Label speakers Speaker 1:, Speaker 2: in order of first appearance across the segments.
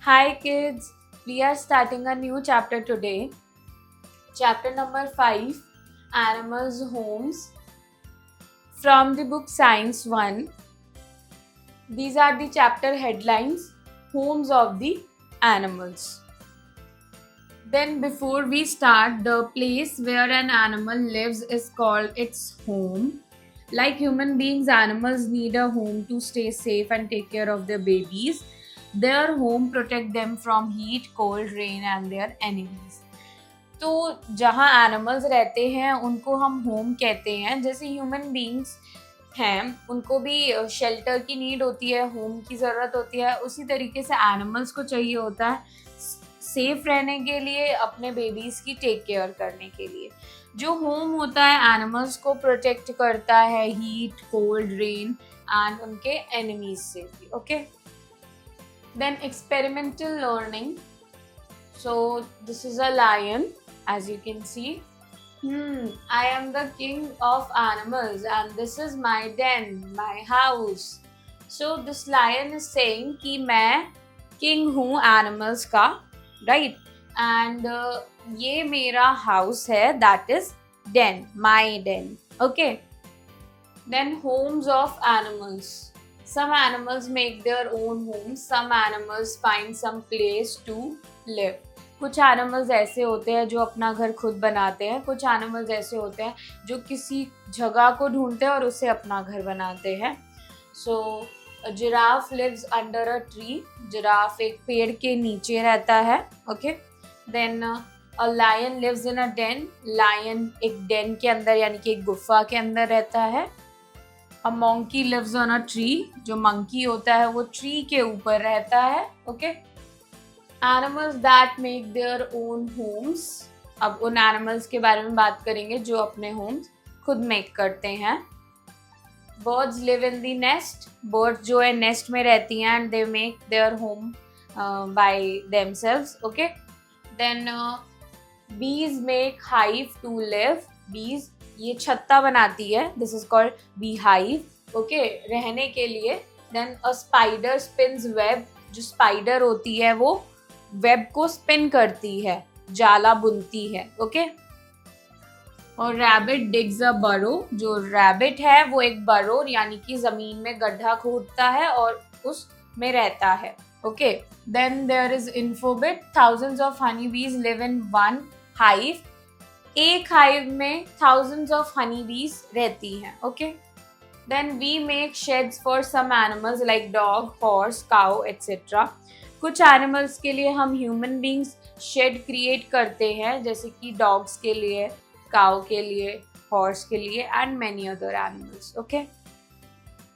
Speaker 1: Hi kids, we are starting a new chapter today. Chapter number 5, Animals Homes, from the book Science 1. These are the chapter headlines, Homes of the Animals. Then before we start, the place where an animal lives is called its home. Like human beings, animals need a home to stay safe and take care of their babies. Their home protect them from heat, cold, rain and their enemies. तो जहाँ animals रहते हैं उनको हम home कहते हैं. जैसे human beings हैं उनको भी शेल्टर की नीड होती है, होम की ज़रूरत होती है. उसी तरीके से एनिमल्स को चाहिए होता है सेफ रहने के लिए, अपने बेबीज़ की टेक केयर करने के लिए. जो होम होता है एनिमल्स को प्रोटेक्ट करता है हीट, कोल्ड, रेन एंड उनके एनिमीज से भी. Okay, then experimental learning. So this is a lion, as you can see. I am the king of animals and this is my den, my house. So this lion is saying कि मैं king हूँ animals का, right? And ये मेरा house है, that is den, my den. Okay. Then homes of animals. Some animals make their own homes. Some animals find some place to live. कुछ animals ऐसे होते हैं जो अपना घर खुद बनाते हैं. कुछ एनिमल्स ऐसे होते हैं जो किसी जगह को ढूंढते हैं और उसे अपना घर बनाते हैं. So giraffe lives under a tree. Giraffe एक पेड़ के नीचे रहता है. Okay, then a lion lives in a den. Lion एक डेन के अंदर यानी कि एक गुफा के अंदर रहता है. A monkey lives on a tree. जो मंकी होता है वो ट्री के ऊपर रहता है. Okay, animals that make their own homes. अब उन एनिमल्स के बारे में बात करेंगे जो अपने होम्स खुद मेक करते हैं. Birds live in the nest. Birds जो है नेस्ट में रहती हैं and they make their home by themselves. Okay, then bees make hive to live. Bees ये छत्ता बनाती है. This is called bee hive. Okay, रहने के लिए. Then a spider spins web. जो स्पाइडर होती है वो वेब को स्पिन करती है, जाला बुनती है. ओके, और रैबिट डिग्स अ बरो. जो रैबिट है वो एक बरो यानी कि जमीन में गड्ढा खोदता है और उसमें रहता है. Okay, then there is infobit. Thousands of honey bees live in one hive. एक हाइव में थाउजेंड्स ऑफ हनी बीज रहती हैं. Okay, then we make sheds for some animals like dog, horse, cow etcetera. कुछ animals के लिए हम human beings shade create करते हैं, जैसे कि डॉग्स के लिए, काउ के लिए, हॉर्स के लिए and many other animals. Okay,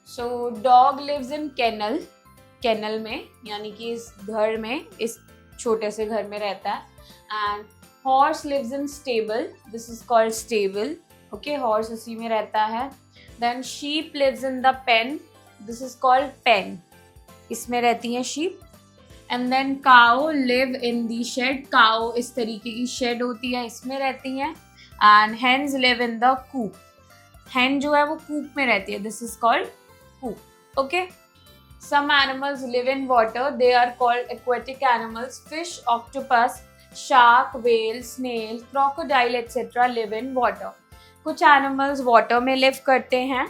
Speaker 1: so dog lives in kennel. Kennel में यानी कि इस घर में, इस छोटे से घर में रहता है. And horse lives in stable. This is called stable. Okay, horse उसी में रहता है. Then sheep lives in the pen. This is called pen. इसमें रहती हैं sheep. And then cow live in the shed. Cow इस तरीके की शेड होती है, इसमें रहती हैं. And hens live in the coop. Hen जो है वो कूप में रहती है. This is called coop. Okay, some animals live in water. They are called aquatic animals. Fish, octopus, shark, whale, snail, crocodile etcetera live in water. कुछ animals water में live करते हैं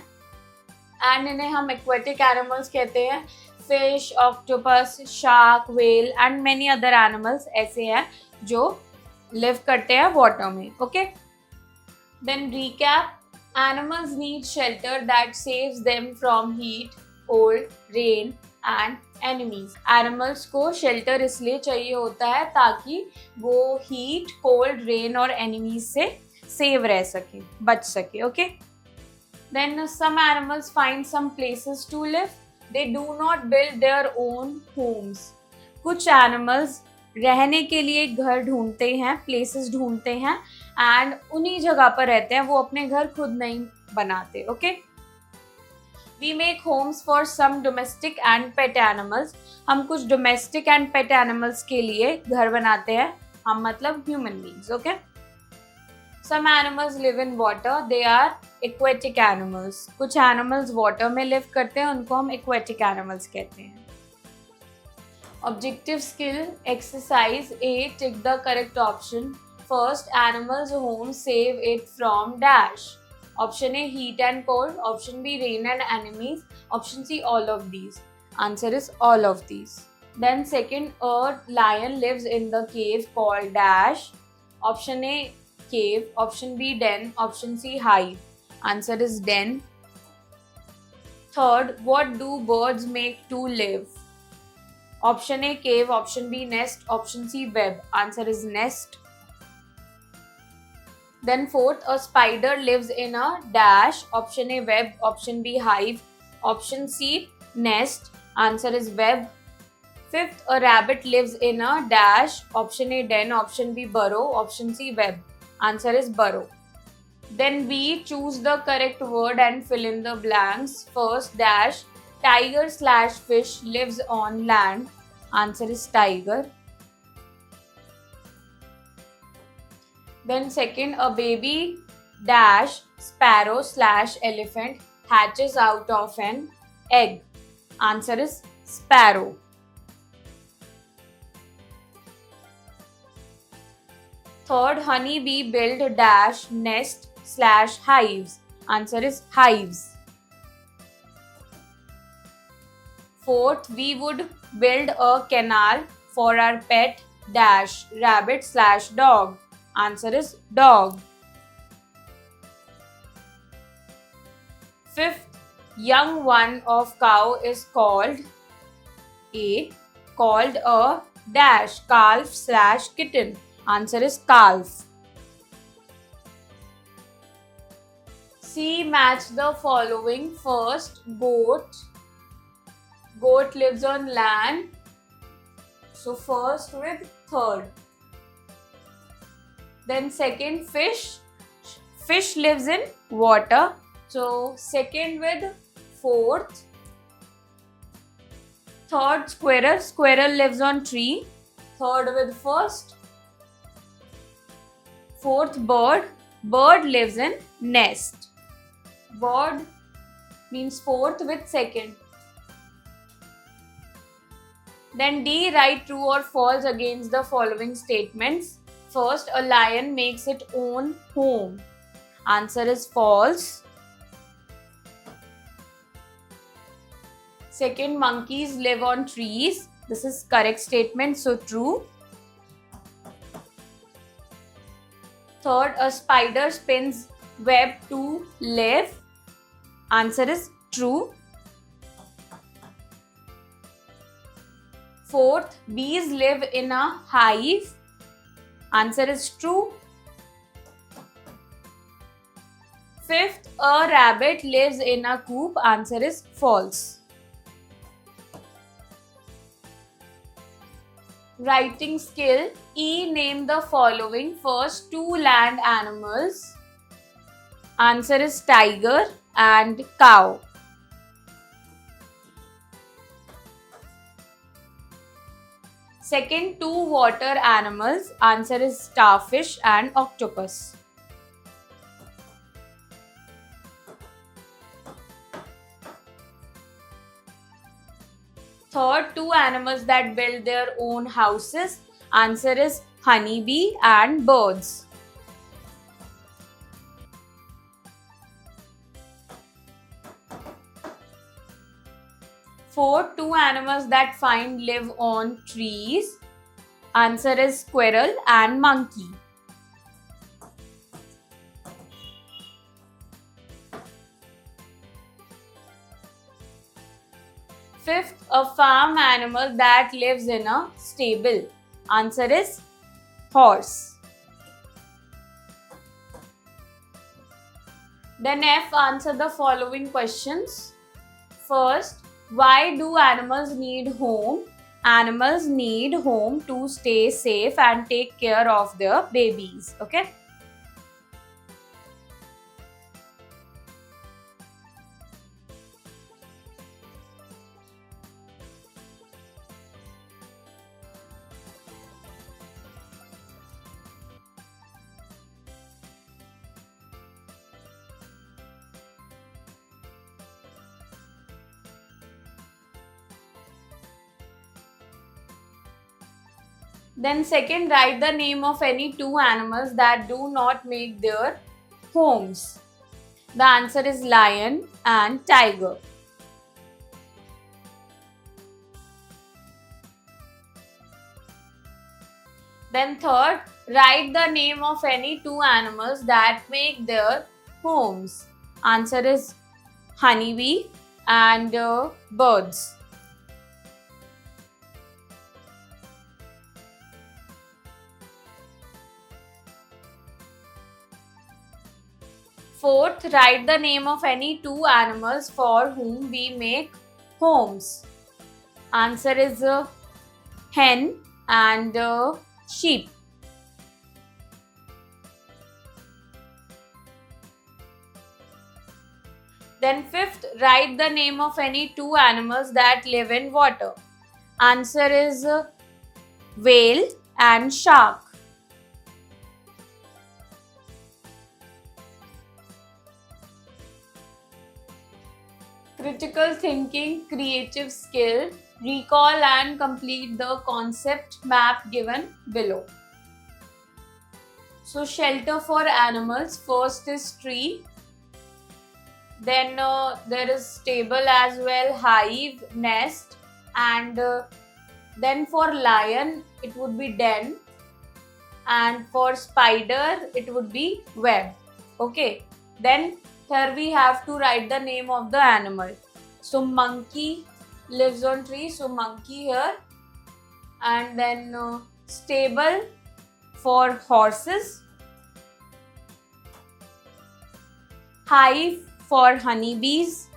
Speaker 1: एंड इन्हें हम एक्वेटिक एनिमल्स कहते हैं. Fish, octopus, shark, whale and many other animals ऐसे हैं जो लिव करते हैं वाटर में. Okay, then recap. Animals need shelter that saves them from heat, cold, rain and enemies. Animals को शेल्टर इसलिए चाहिए होता है ताकि वो हीट, कोल्ड, रेन और एनिमीज से सेव रह सके, बच सके. Okay, then some animals find some places to live. They do not build their own homes. कुछ एनिमल्स रहने के लिए घर ढूंढते हैं, प्लेसेस ढूंढते हैं एंड उन्हीं जगह पर रहते हैं. वो अपने घर खुद नहीं बनाते. Okay, we make homes for some domestic and pet animals. हम कुछ डोमेस्टिक एंड पेट एनिमल्स के लिए घर बनाते हैं. हम मतलब human beings. Okay, some animals live in water. They are aquatic animals. कुछ एनिमल्स वाटर में लिव करते हैं, उनको हम एक्वेटिक एनिमल्स कहते हैं. Objective skill exercise A. Tick the correct option. First, animal's home save it from dash. Option A, heat and cold. Option B, rain and enemies. Option C, all of these. Answer is all of these. Then second, a lion lives in the cave called dash. Option A, cave. Option B, den. Option C, hive. Answer is den. Third, what do birds make to live? Option A, cave. Option B, nest. Option C, web. Answer is nest. Then fourth, a spider lives in a dash. Option A, web. Option B, hive. Option C, nest. Answer is web. Fifth, a rabbit lives in a dash. Option A, den. Option B, burrow. Option C, web. Answer is burrow. Then B, choose the correct word and fill in the blanks. First, dash. Tiger/fish lives on land. Answer is tiger. Then second, a baby dash sparrow/elephant hatches out of an egg. Answer is sparrow. Third, honeybee build dash nest/hives. Answer is hives. Fourth, we would build a canal for our pet dash rabbit/dog. Answer is dog. Fifth, young one of cow is called A. Called a dash calf/kitten. Answer is calf. C, match the following. First, goat. Goat lives on land. So first with third. Then second, fish. Fish lives in water. So second with fourth. Third, squirrel. Squirrel lives on tree. Third with first. Fourth, bird. Bird lives in nest. Bird means fourth with second. Then D, write true or false against the following statements. First, a lion makes its own home. Answer is false. Second, monkeys live on trees. This is correct statement, so true. Third, a spider spins web to live. Answer is true. Fourth, bees live in a hive. Answer is true. Fifth, a rabbit lives in a coop. Answer is false. Writing skill E, name the following. First, two land animals. Answer is tiger and cow. Second, two water animals. Answer is starfish and octopus. Third, two animals that build their own houses. Answer is honeybee and birds. Fourth, two animals that find live on trees. Answer is squirrel and monkey. Fifth, a farm animal that lives in a stable. Answer is horse. Then F, answer the following questions. First, why do animals need home? Animals need home to stay safe and take care of their babies. Okay. Then second, write the name of any two animals that do not make their homes. The answer is lion and tiger. Then third, write the name of any two animals that make their homes. Answer is honeybee and birds. Fourth, write the name of any two animals for whom we make homes. Answer is hen and sheep. Then fifth, write the name of any two animals that live in water. Answer is whale and shark. Critical thinking, creative skill, recall and complete the concept map given below. So shelter for animals, first is tree. Then there is stable as well, hive, nest, and then for lion it would be den, and for spider it would be web. Okay, then here we have to write the name of the animal. So monkey lives on tree, so monkey here, and then stable for horses, hive for honeybees,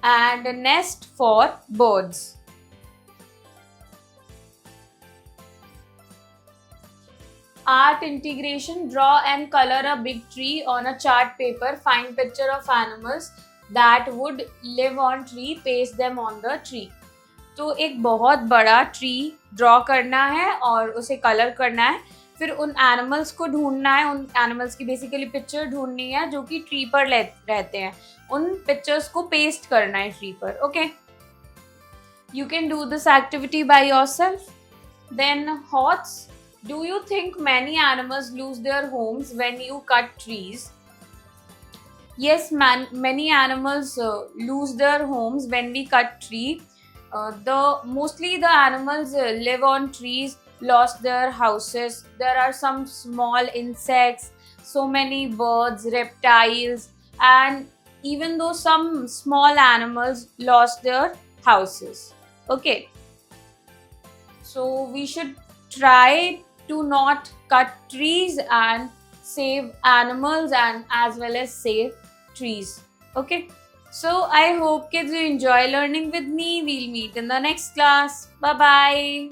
Speaker 1: and a nest for birds. Art integration, draw and color a big tree on a chart paper. Find picture of animals that would live on tree, paste them on the tree. तो एक बहुत बड़ा tree draw करना है और उसे colour करना है, फिर उन एनिमल्स को ढूंढना है, उन एनिमल्स की बेसिकली पिक्चर ढूंढनी है जो कि ट्री पर रहते हैं, उन पिक्चर्स को पेस्ट करना है ट्री पर. Okay, you can do this activity by yourself. Then HOTS, do you think many animals lose their homes when you cut trees? Yes, many animals lose their homes when we cut tree. Mostly the animals live on trees, lost their houses. There are some small insects, so many birds, reptiles, and even though some small animals lost their houses. Okay, so we should try to not cut trees and save animals and as well as save trees. Okay, so I hope kids you enjoy learning with me. We'll meet in the next class. Bye bye.